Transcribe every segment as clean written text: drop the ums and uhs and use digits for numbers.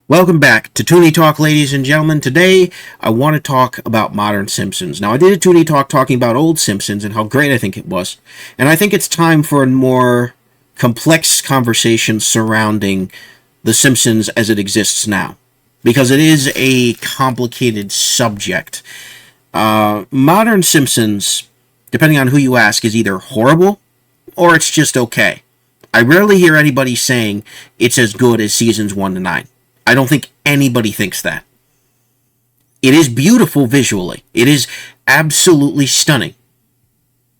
Welcome back to Toony Talk, ladies and gentlemen. Today, I want to talk about modern Simpsons. Now, I did a Toony Talk talking about old Simpsons and how great I think it was. And I think it's time for a more complex conversation surrounding The Simpsons as it exists now. Because it is a complicated subject. Modern Simpsons, depending on who you ask, is either horrible or it's just okay. I rarely hear anybody saying it's as good as seasons 1 to 9. I don't think anybody thinks that. It is beautiful visually. It is absolutely stunning.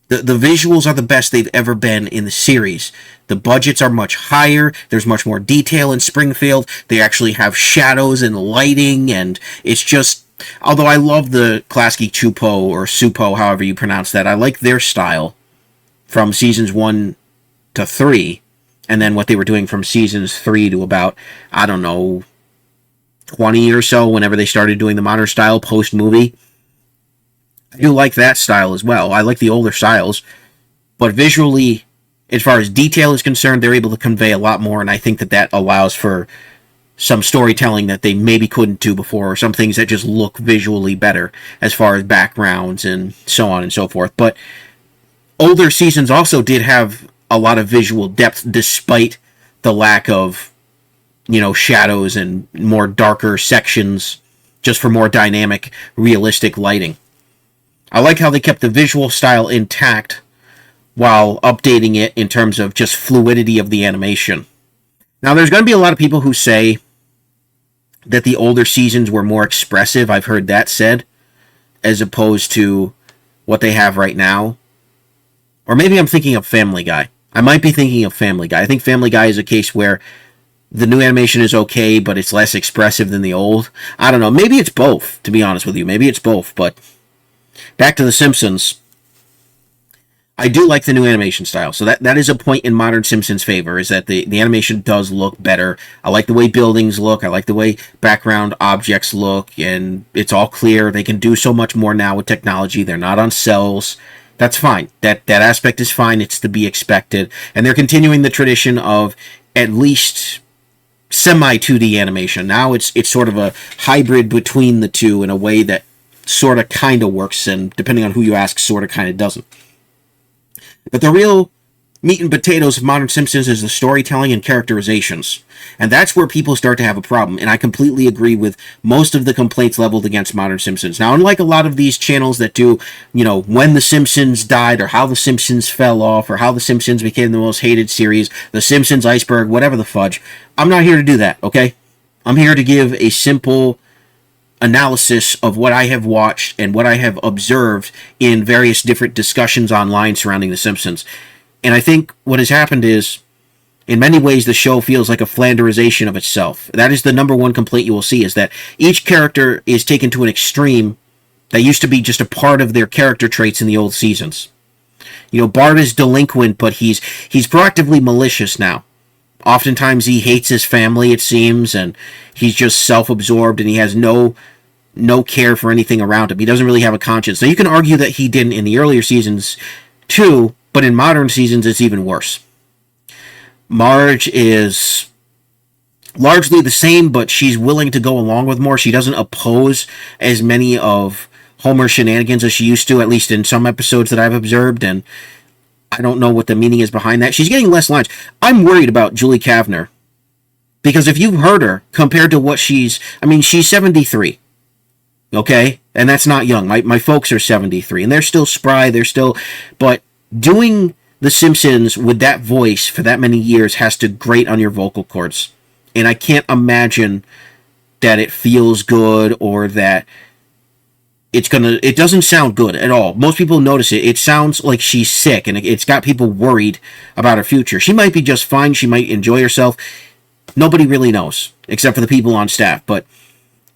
The visuals are the best they've ever been in the series. The budgets are much higher. There's much more detail in Springfield. They actually have shadows and lighting, and it's just... Although I love the Klasky Chupo, or Supo, however you pronounce that, I like their style from seasons 1 to 3, and then what they were doing from seasons 3 to about, I don't know, 20 or so, whenever they started doing the modern style post-movie. I do like that style as well. I like the older styles. But visually, as far as detail is concerned, they're able to convey a lot more, and I think that that allows for some storytelling that they maybe couldn't do before, or some things that just look visually better as far as backgrounds and so on and so forth. But older seasons also did have a lot of visual depth despite the lack of shadows and more darker sections, just for more dynamic, realistic lighting. I like how they kept the visual style intact while updating it in terms of just fluidity of the animation. Now, there's going to be a lot of people who say that the older seasons were more expressive. I've heard that said, as opposed to what they have right now. Or maybe I'm thinking of Family Guy. I might be thinking of Family Guy. I think Family Guy is a case where the new animation is okay, but it's less expressive than the old. I don't know. Maybe it's both, to be honest with you. Maybe it's both, but back to The Simpsons. I do like the new animation style. So that is a point in modern Simpsons' favor, is that the animation does look better. I like the way buildings look. I like the way background objects look, and it's all clear. They can do so much more now with technology. They're not on cells. That's fine. That aspect is fine. It's to be expected. And they're continuing the tradition of at least semi-2D animation. Now it's sort of a hybrid between the two in a way that sort of kind of works, and depending on who you ask, sort of kind of doesn't. But the real meat and potatoes of modern Simpsons is the storytelling and characterizations. And that's where people start to have a problem. And I completely agree with most of the complaints leveled against modern Simpsons. Now, unlike a lot of these channels that do, when the Simpsons died, or how the Simpsons fell off, or how the Simpsons became the most hated series, the Simpsons iceberg, whatever the fudge, I'm not here to do that, okay? I'm here to give a simple analysis of what I have watched and what I have observed in various different discussions online surrounding The Simpsons. And I think what has happened is, in many ways, the show feels like a Flanderization of itself. That is the number one complaint you will see, is that each character is taken to an extreme that used to be just a part of their character traits in the old seasons. Bart is delinquent, but he's proactively malicious now. Oftentimes he hates his family, it seems, and he's just self-absorbed, and he has no care for anything around him. He doesn't really have a conscience. Now, you can argue that he didn't in the earlier seasons, too, but in modern seasons, it's even worse. Marge is largely the same, but she's willing to go along with more. She doesn't oppose as many of Homer's shenanigans as she used to, at least in some episodes that I've observed, and I don't know what the meaning is behind that. She's getting less lines. I'm worried about Julie Kavner, because if you've heard her, compared to what she's 73, okay? And that's not young. My folks are 73, and they're still spry, but doing The Simpsons with that voice for that many years has to grate on your vocal cords. And I can't imagine that it feels good, or that it doesn't sound good at all. Most people notice it. It sounds like she's sick, and it's got people worried about her future. She might be just fine. She might enjoy herself. Nobody really knows, except for the people on staff. But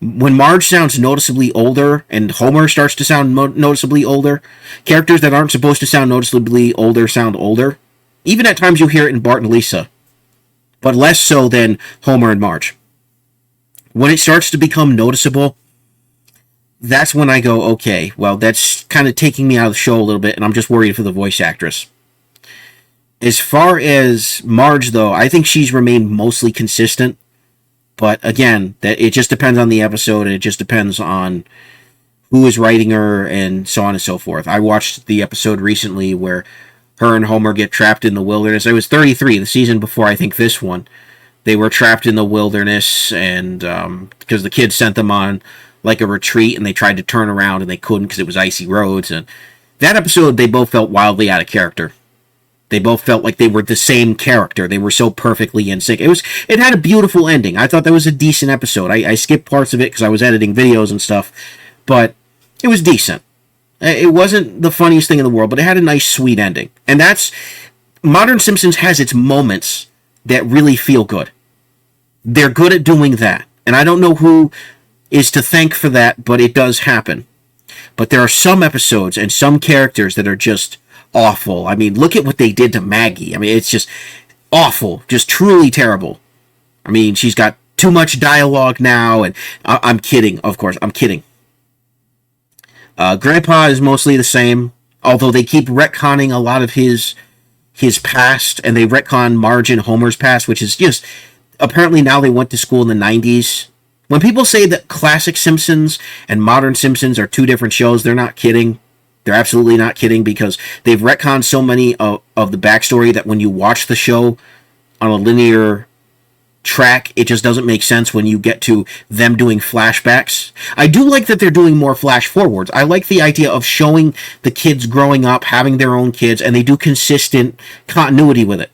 when Marge sounds noticeably older, and Homer starts to sound noticeably older, characters that aren't supposed to sound noticeably older sound older. Even at times you hear it in Bart and Lisa, but less so than Homer and Marge. When it starts to become noticeable, that's when I go, okay, well, that's kind of taking me out of the show a little bit, and I'm just worried for the voice actress. As far as Marge, though, I think she's remained mostly consistent. But again, that it just depends on the episode, and it just depends on who is writing her, and so on and so forth. I watched the episode recently where her and Homer get trapped in the wilderness. It was 33, the season before, I think, this one. They were trapped in the wilderness, and because the kids sent them on like a retreat, and they tried to turn around, and they couldn't because it was icy roads. And that episode, they both felt wildly out of character. They both felt like they were the same character. They were so perfectly in sync. It had a beautiful ending. I thought that was a decent episode. I skipped parts of it because I was editing videos and stuff, but it was decent. It wasn't the funniest thing in the world, but it had a nice, sweet ending. And that's... Modern Simpsons has its moments that really feel good. They're good at doing that. And I don't know who is to thank for that, but it does happen. But there are some episodes and some characters that are just awful. I mean, look at what they did to Maggie. I mean, it's just awful. Just truly terrible. I mean, she's got too much dialogue now, and I'm kidding, of course. I'm kidding. Grandpa is mostly the same, although they keep retconning a lot of his past, and they retcon Marge and Homer's past, which is just... Apparently now they went to school in the 90s. When people say that classic Simpsons and modern Simpsons are two different shows, they're not kidding. They're absolutely not kidding, because they've retconned so many of the backstory that when you watch the show on a linear track, it just doesn't make sense when you get to them doing flashbacks. I do like that they're doing more flash forwards. I like the idea of showing the kids growing up, having their own kids, and they do consistent continuity with it.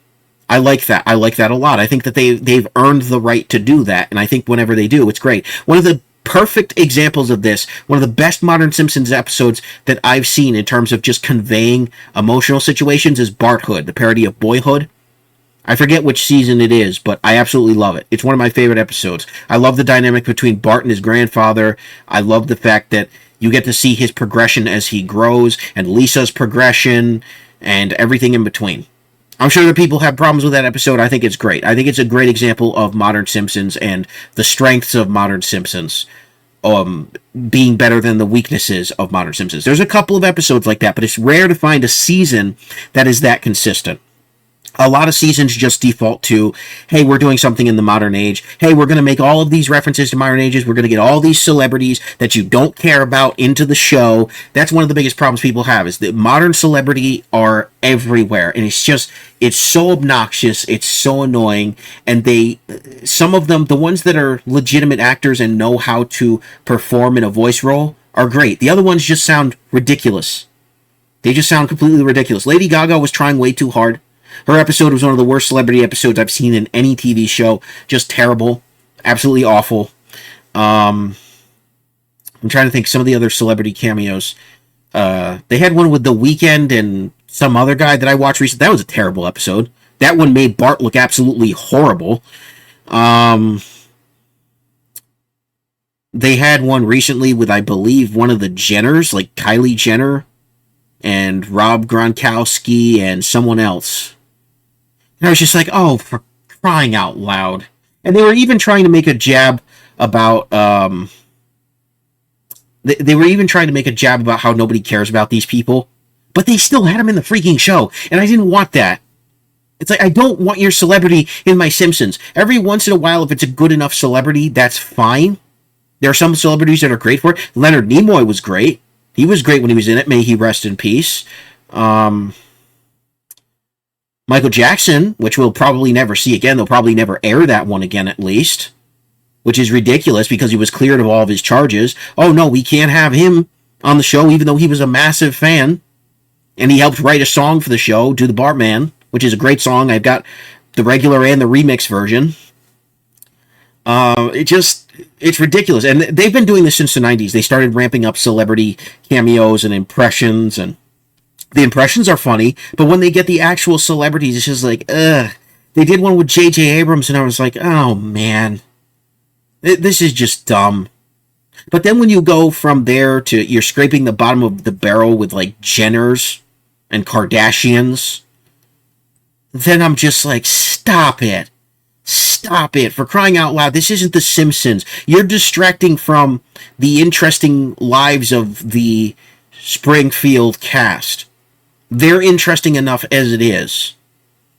I like that. I like that a lot. I think that they've earned the right to do that, and I think whenever they do, it's great. One of the perfect examples of this, one of the best modern Simpsons episodes that I've seen in terms of just conveying emotional situations is Bart Hood, the parody of Boyhood. I forget which season it is, but I absolutely love it. It's one of my favorite episodes. I love the dynamic between Bart and his grandfather. I love the fact that you get to see his progression as he grows, and Lisa's progression, and everything in between. I'm sure that people have problems with that episode. I think it's great. I think it's a great example of modern Simpsons and the strengths of modern Simpsons being better than the weaknesses of modern Simpsons. There's a couple of episodes like that, but it's rare to find a season that is that consistent. A lot of seasons just default to, hey, we're doing something in the modern age. Hey, we're going to make all of these references to modern ages. We're going to get all these celebrities that you don't care about into the show. That's one of the biggest problems people have, is that modern celebrity are everywhere. And it's so obnoxious. It's so annoying. And some of them, the ones that are legitimate actors and know how to perform in a voice role, are great. The other ones just sound ridiculous. They just sound completely ridiculous. Lady Gaga was trying way too hard. Her episode was one of the worst celebrity episodes I've seen in any TV show. Just terrible. Absolutely awful. I'm trying to think some of the other celebrity cameos. They had one with The Weeknd and some other guy that I watched recently. That was a terrible episode. That one made Bart look absolutely horrible. They had one recently with, I believe, one of the Jenners, like Kylie Jenner and Rob Gronkowski and someone else. And I was just like, oh, for crying out loud. And they were even trying to make a jab about, they were even trying to make a jab about how nobody cares about these people. But they still had them in the freaking show. And I didn't want that. It's like, I don't want your celebrity in my Simpsons. Every once in a while, if it's a good enough celebrity, that's fine. There are some celebrities that are great for it. Leonard Nimoy was great. He was great when he was in it. May he rest in peace. Michael Jackson, which we'll probably never see again. They'll probably never air that one again, at least. Which is ridiculous because he was cleared of all of his charges. Oh, no, we can't have him on the show, even though he was a massive fan. And he helped write a song for the show, Do the Bartman, which is a great song. I've got the regular and the remix version. It's ridiculous. And they've been doing this since the 90s. They started ramping up celebrity cameos and impressions, and the impressions are funny, but when they get the actual celebrities, it's just like, ugh. They did one with J.J. Abrams, and I was like, oh, man. This is just dumb. But then when you go from there to, you're scraping the bottom of the barrel with, like, Jenners and Kardashians, then I'm just like, stop it. Stop it. For crying out loud, this isn't The Simpsons. You're distracting from the interesting lives of the Springfield cast. They're interesting enough as it is.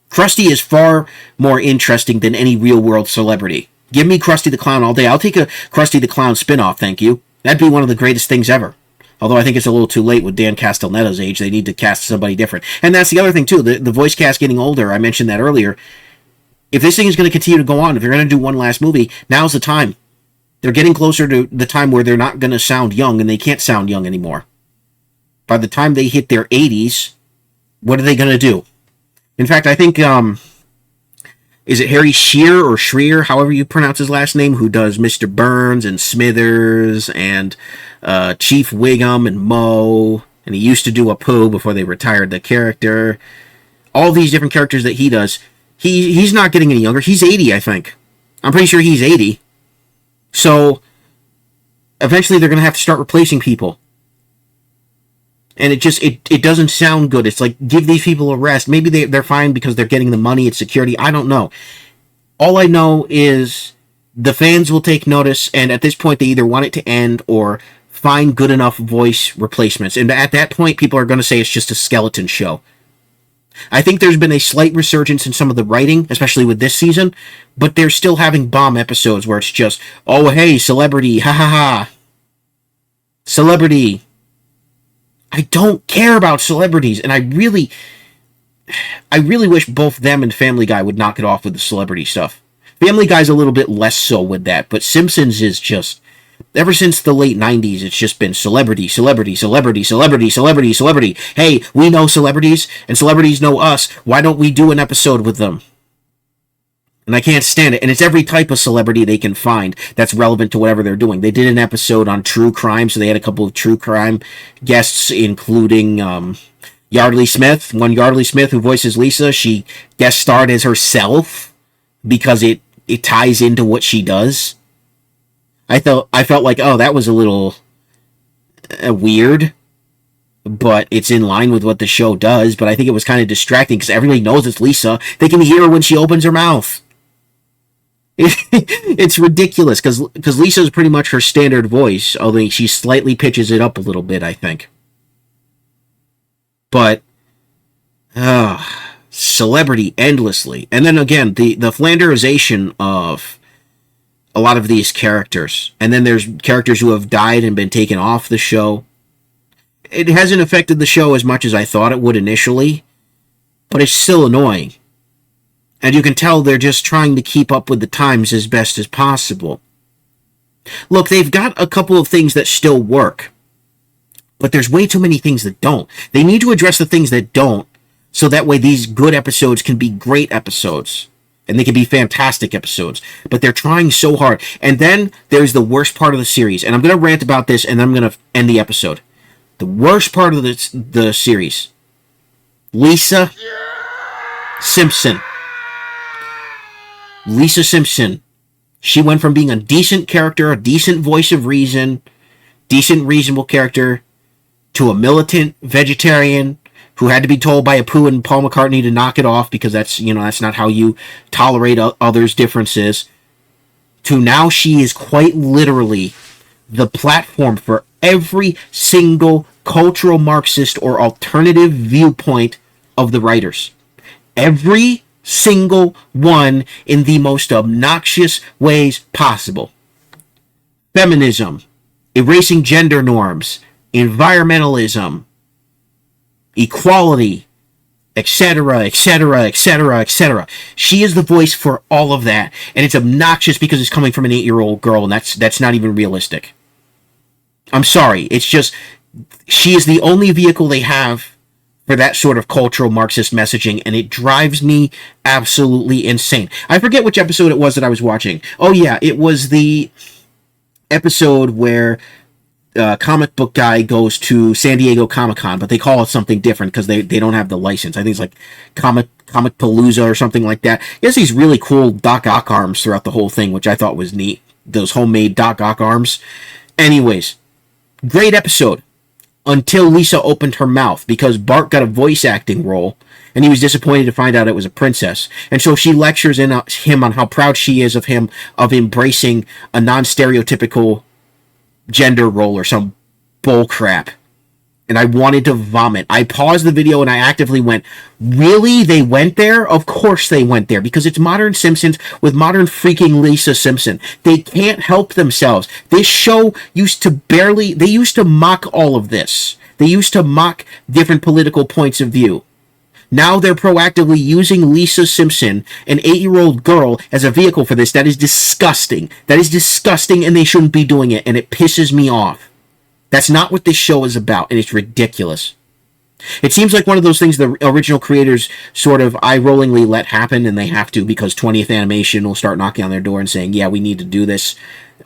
Krusty is far more interesting than any real-world celebrity. Give me Krusty the Clown all day. I'll take a Krusty the Clown spinoff, thank you. That'd be one of the greatest things ever. Although I think it's a little too late with Dan Castellaneta's age. They need to cast somebody different. And that's the other thing, too. The voice cast getting older. I mentioned that earlier. If this thing is going to continue to go on, if they're going to do one last movie, now's the time. They're getting closer to the time where they're not going to sound young, and they can't sound young anymore. By the time they hit their 80s, what are they going to do? In fact, I think, is it Harry Shearer or Schreier, however you pronounce his last name, who does Mr. Burns and Smithers and Chief Wiggum and Moe, and he used to do Apu before they retired the character. All these different characters that he does, he's not getting any younger. He's 80, I think. I'm pretty sure he's 80. So, eventually they're going to have to start replacing people. And it doesn't sound good. It's like, give these people a rest. Maybe they're fine because they're getting the money and security. I don't know. All I know is the fans will take notice, and at this point they either want it to end or find good enough voice replacements. And at that point, people are going to say it's just a skeleton show. I think there's been a slight resurgence in some of the writing, especially with this season, but they're still having bomb episodes where it's just, oh, hey, celebrity, ha ha ha. Celebrity. I don't care about celebrities, and I really wish both them and Family Guy would knock it off with the celebrity stuff. Family Guy's a little bit less so with that, but Simpsons is just, ever since the late 90s, it's just been celebrity, celebrity, celebrity, celebrity, celebrity, celebrity. Hey, we know celebrities, and celebrities know us. Why don't we do an episode with them? And I can't stand it. And it's every type of celebrity they can find that's relevant to whatever they're doing. They did an episode on true crime, so they had a couple of true crime guests, including Yardley Smith. One Yardley Smith, who voices Lisa, she guest starred as herself because it ties into what she does. I felt like, oh, that was a little weird, but it's in line with what the show does. But I think it was kind of distracting because everybody knows it's Lisa. They can hear her when she opens her mouth. It's ridiculous because Lisa is pretty much her standard voice, although she slightly pitches it up a little bit, I think. But celebrity endlessly, and then again the Flanderization of a lot of these characters, and then there's characters who have died and been taken off the show. It hasn't affected the show as much as I thought it would initially, but it's still annoying. And you can tell they're just trying to keep up with the times as best as possible. Look, they've got a couple of things that still work, but there's way too many things that don't. They need to address the things that don't, so that way these good episodes can be great episodes. And they can be fantastic episodes. But they're trying so hard. And then there's the worst part of the series. And I'm going to rant about this, and then I'm going to end the episode. The worst part of the series. Lisa Simpson. Lisa Simpson. She went from being a decent character, a decent voice of reason, decent, reasonable character, to a militant vegetarian who had to be told by Apu and Paul McCartney to knock it off because that's not how you tolerate others' differences, to now she is quite literally the platform for every single cultural Marxist or alternative viewpoint of the writers. Every single one in the most obnoxious ways possible. Feminism, erasing gender norms, environmentalism, equality, etc., etc., etc., etc. She is the voice for all of that, and it's obnoxious because it's coming from an 8-year-old girl, and that's not even realistic. I'm sorry, it's just, she is the only vehicle they have for that sort of cultural Marxist messaging, and it drives me absolutely insane. I forget which episode it was that I was watching. Oh yeah, it was the episode where comic book guy goes to San Diego Comic-Con, but they call it something different because they don't have the license. I think it's like Comic Palooza or something like that. He has these really cool Doc Ock arms throughout the whole thing, which I thought was neat. Those homemade Doc Ock arms. Anyways, great episode. Until Lisa opened her mouth, because Bart got a voice acting role, and he was disappointed to find out it was a princess. And so she lectures him on how proud she is of him, of embracing a non-stereotypical gender role or some bull crap. and I wanted to vomit. I paused the video and I actively went, really? They went there? Of course they went there, because it's modern Simpsons with modern freaking Lisa Simpson. They can't help themselves. This show used to mock all of this. They used to mock different political points of view. Now they're proactively using Lisa Simpson, an 8-year-old girl, as a vehicle for this. That is disgusting. That is disgusting, and they shouldn't be doing it, and it pisses me off. That's not what this show is about, and it's ridiculous. It seems like one of those things the original creators sort of eye-rollingly let happen, and they have to, because 20th Animation will start knocking on their door and saying, yeah, we need to do this.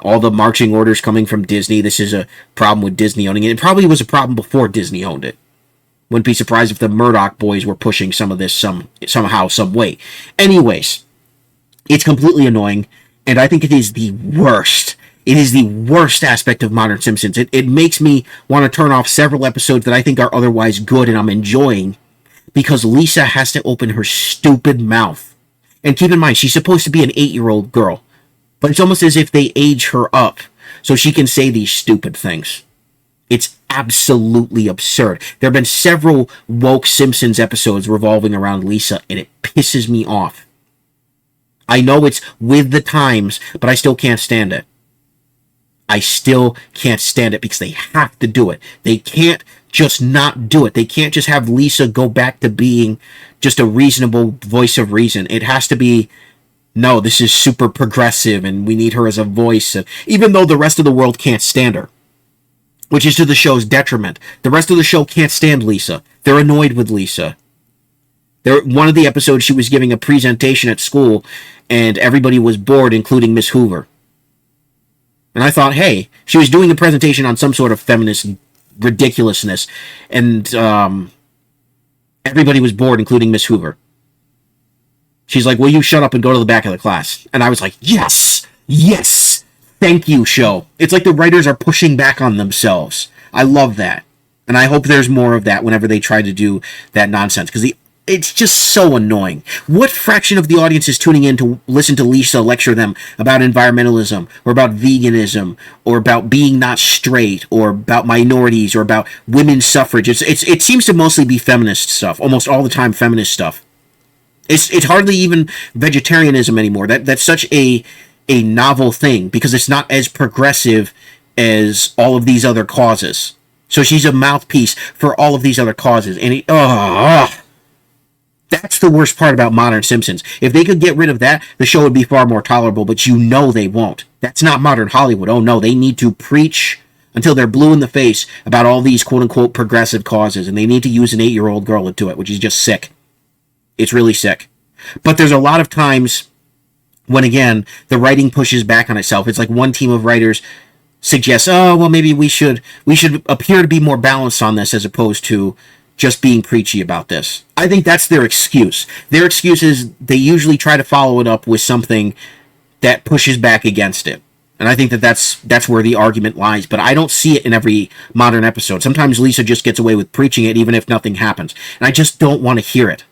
All the marching orders coming from Disney. This is a problem with Disney owning it. It probably was a problem before Disney owned it. Wouldn't be surprised if the Murdoch boys were pushing some of this somehow, some way. Anyways, it's completely annoying, and I think it is the worst. It is the worst aspect of modern Simpsons. It makes me want to turn off several episodes that I think are otherwise good and I'm enjoying, because Lisa has to open her stupid mouth. And keep in mind, she's supposed to be an 8-year-old girl, but it's almost as if they age her up so she can say these stupid things. It's absolutely absurd. There have been several woke Simpsons episodes revolving around Lisa, and it pisses me off. I know it's with the times, but I still can't stand it. I still can't stand it because they have to do it. They can't just not do it. They can't just have Lisa go back to being just a reasonable voice of reason. It has to be, no, this is super progressive and we need her as a voice. And even though the rest of the world can't stand her, which is to the show's detriment. The rest of the show can't stand Lisa. They're annoyed with Lisa. One of the episodes, she was giving a presentation at school and everybody was bored, including Miss Hoover. And I thought, hey, she was doing a presentation on some sort of feminist ridiculousness, and everybody was bored, including Miss Hoover. She's like, will you shut up and go to the back of the class? And I was like, yes, yes, thank you, show. It's like the writers are pushing back on themselves. I love that. And I hope there's more of that whenever they try to do that nonsense, because it's just so annoying. What fraction of the audience is tuning in to listen to Lisa lecture them about environmentalism, or about veganism, or about being not straight, or about minorities, or about women's suffrage? It seems to mostly be feminist stuff, almost all the time feminist stuff. It's hardly even vegetarianism anymore. That's such a novel thing, because it's not as progressive as all of these other causes. So she's a mouthpiece for all of these other causes, and that's the worst part about modern Simpsons. If they could get rid of that, the show would be far more tolerable, but you know they won't. That's not modern Hollywood. Oh no, they need to preach until they're blue in the face about all these quote-unquote progressive causes, and they need to use an 8-year-old girl to do it, which is just sick. It's really sick. But there's a lot of times when, again, the writing pushes back on itself. It's like one team of writers suggests, oh, well, maybe we should appear to be more balanced on this as opposed to just being preachy about this. I think that's their excuse. Their excuse is they usually try to follow it up with something that pushes back against it. And I think that's where the argument lies. But I don't see it in every modern episode. Sometimes Lisa just gets away with preaching it even if nothing happens. And I just don't want to hear it.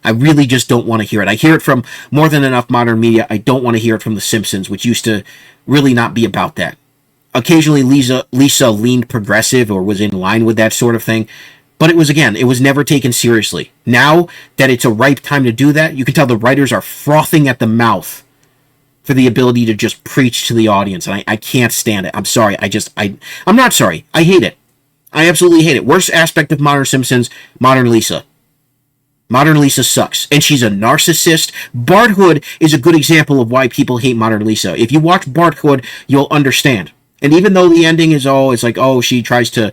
I really just don't want to hear it. I hear it from more than enough modern media. I don't want to hear it from The Simpsons, which used to really not be about that. Occasionally Lisa leaned progressive or was in line with that sort of thing. But it was never taken seriously. Now that it's a ripe time to do that, you can tell the writers are frothing at the mouth for the ability to just preach to the audience. And I can't stand it. I'm sorry. I'm not sorry. I hate it. I absolutely hate it. Worst aspect of modern Simpsons, modern Lisa. Modern Lisa sucks. And she's a narcissist. Bart Hood is a good example of why people hate modern Lisa. If you watch Bart Hood, you'll understand. And even though the ending is it's like, she tries to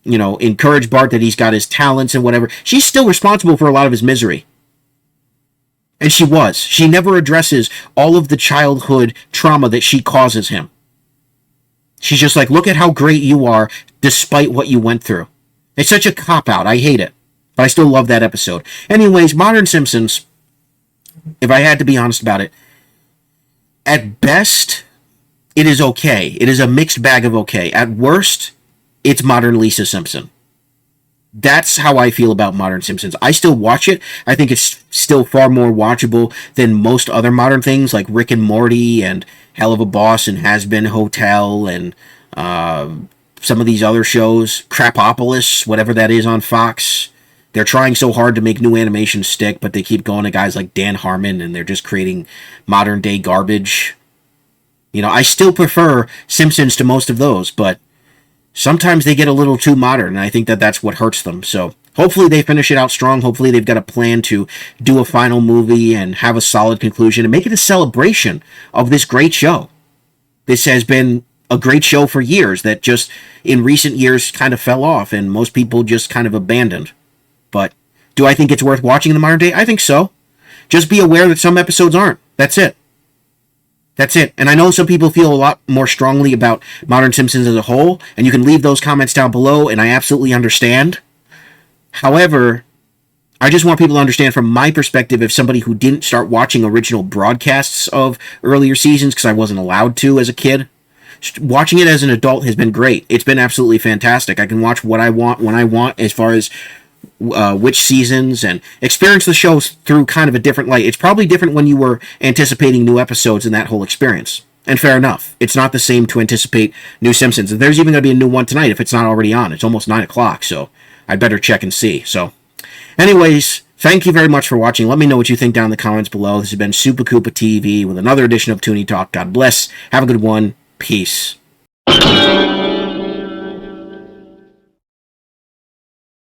encourage Bart that he's got his talents and whatever, she's still responsible for a lot of his misery. And she never addresses all of the childhood trauma that she causes him. She's just like, look at how great you are despite what you went through. It's such a cop-out. I hate it. But I still love that episode. Anyways, modern Simpsons, if I had to be honest about it, at best, it is okay. It is a mixed bag of okay. At worst, it's modern Lisa Simpson. That's how I feel about modern Simpsons. I still watch it. I think it's still far more watchable than most other modern things like Rick and Morty and Hell of a Boss and Has Been Hotel and some of these other shows, Crapopolis, whatever that is on Fox. They're trying so hard to make new animation stick, but they keep going to guys like Dan Harmon, and they're just creating modern day garbage. I still prefer Simpsons to most of those, but sometimes they get a little too modern, and I think that that's what hurts them. So hopefully they finish it out strong. Hopefully they've got a plan to do a final movie and have a solid conclusion and make it a celebration of this great show. This has been a great show for years that just in recent years kind of fell off and most people just kind of abandoned. But do I think it's worth watching in the modern day? I think so. Just be aware that some episodes aren't. That's it. That's it. And I know some people feel a lot more strongly about Modern Simpsons as a whole, and you can leave those comments down below, and I absolutely understand. However, I just want people to understand from my perspective, if somebody who didn't start watching original broadcasts of earlier seasons because I wasn't allowed to as a kid, watching it as an adult has been great. It's been absolutely fantastic. I can watch what I want when I want as far as which seasons and experience the shows through kind of a different light. It's probably different when you were anticipating new episodes and that whole experience. And fair enough. It's not the same to anticipate new Simpsons. There's even going to be a new one tonight if it's not already on. It's almost 9 o'clock, so I'd better check and see. So, anyways, thank you very much for watching. Let me know what you think down in the comments below. This has been Super Koopa TV with another edition of Toony Talk. God bless. Have a good one. Peace.